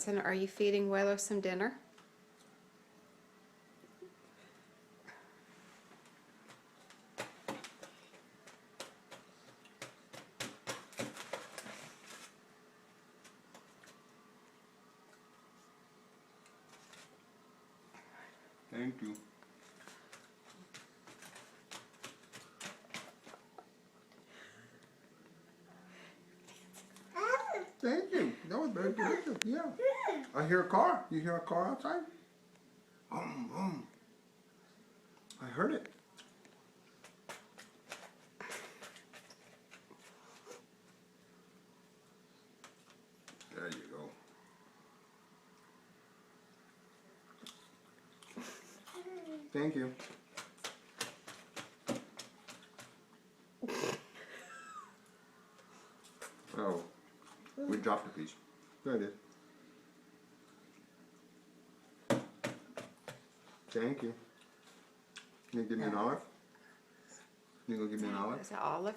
Anson, are you feeding Willow some dinner? Thank you. Thank you. That was very delicious. Yeah. I hear a car. You hear a car outside? I heard it. There you go. Thank you. Oh, we dropped a piece. There it is. Thank you. Can you give me an olive? Can you go give me an olive? Is it olive?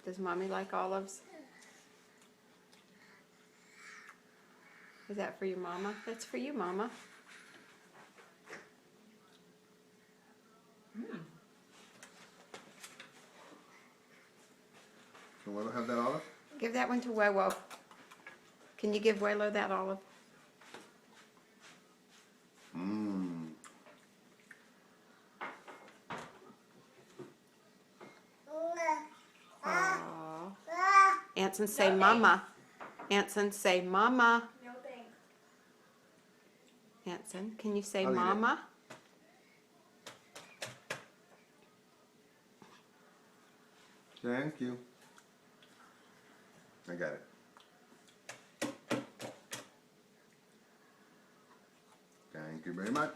Does Mommy like olives? Is that for your mama? That's for you, Mama. Can Willow have that olive? Give that one to Willow. Can you give Willow that olive? Mmm. Aww. Anson, say Mama. Anson, say Mama. No thanks. Anson, can you say I'll eat it. Mama? Thank you. I got it. Thank you very much.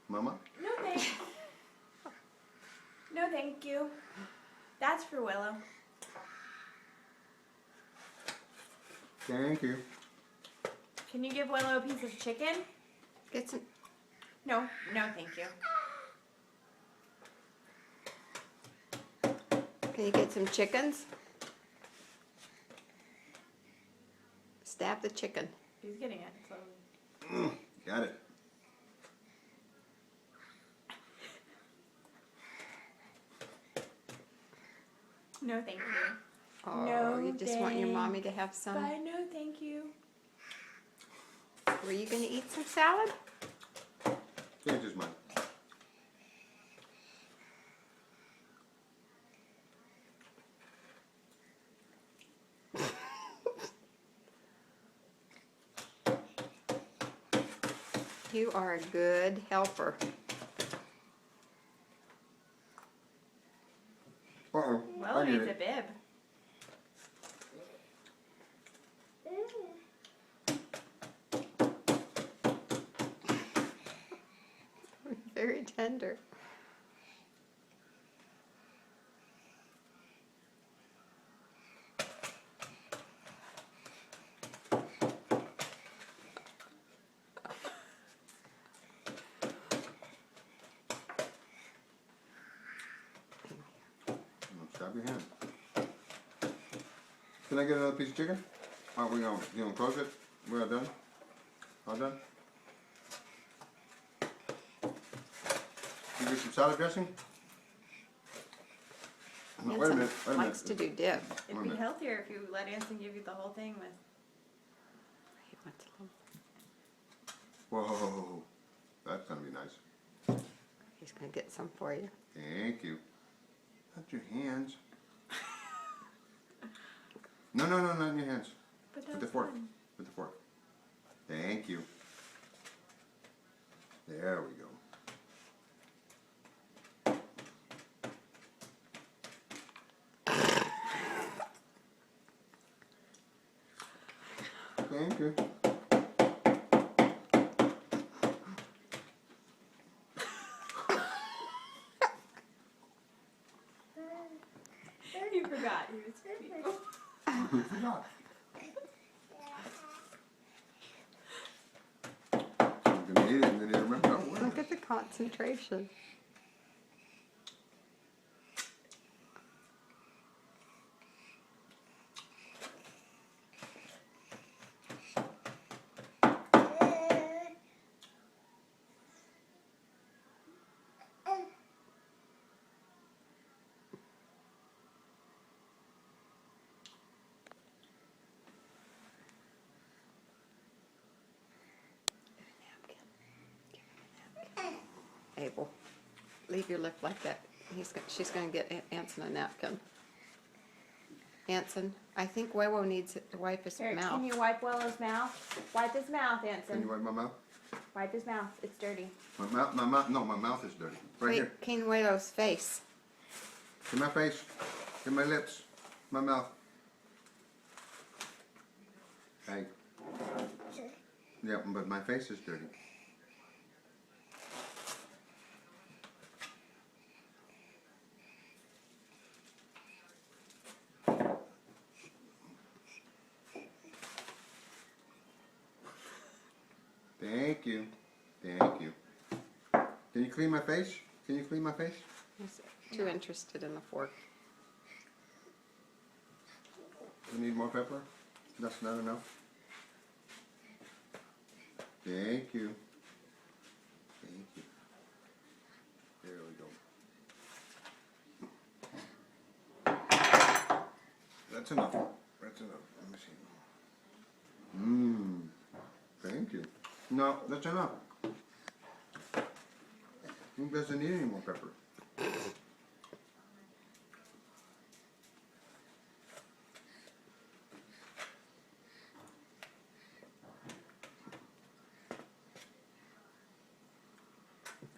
Mama? No thanks. No thank you. That's for Willow. Thank you. Can you give Willow a piece of chicken? Get some. No, no thank you. Can you get some chickens? Stab the chicken. He's getting it slowly. Got it. No thank you. Oh, No, you just want your dang. mommy to have some. Bye, no thank you. Were you going to eat some salad? Yeah, just mine. You are a good helper. Uh-oh. Willow I need needs a it. bib. Very tender. Stop your hand. Can I get another piece of chicken? Are we gonna, you gonna close it? We are done? All done? You get some salad dressing? No, wait a Anson minute, wait a likes to minute. do dip. It'd be healthier if you let Anson give you the whole thing with. He wants a little- Whoa, that's gonna be nice. He's going to get some for you. Thank you. Not your hands. No, not in your hands. But With the that's fork. fun. With the fork. Thank you. There we go. Thank you. He forgot he was people. Who forgot? I'm gonna eat it and then you remember. Oh, wait a Look minute. at the concentration. leave your lip like that. She's gonna get Anson a napkin. Anson, I think Wewo needs to wipe his Here, mouth. can you wipe Willow's mouth? Wipe his mouth, Can you Anson. wipe my mouth? Wipe his mouth. It's dirty. My mouth, no, my mouth is dirty. Right Wait, here. King Wewo's face. Get my face. Get my lips. My mouth. Hey. Yeah, but my face is dirty. Thank you. Thank you. Can you clean my face? Can you clean my face? He's too interested in the fork. You need more pepper? That's not enough. Thank you. Thank you. There we go. That's enough. That's enough. Let me see. Mmm. Thank you. No, that's enough. Who doesn't need any more pepper?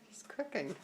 He's cooking.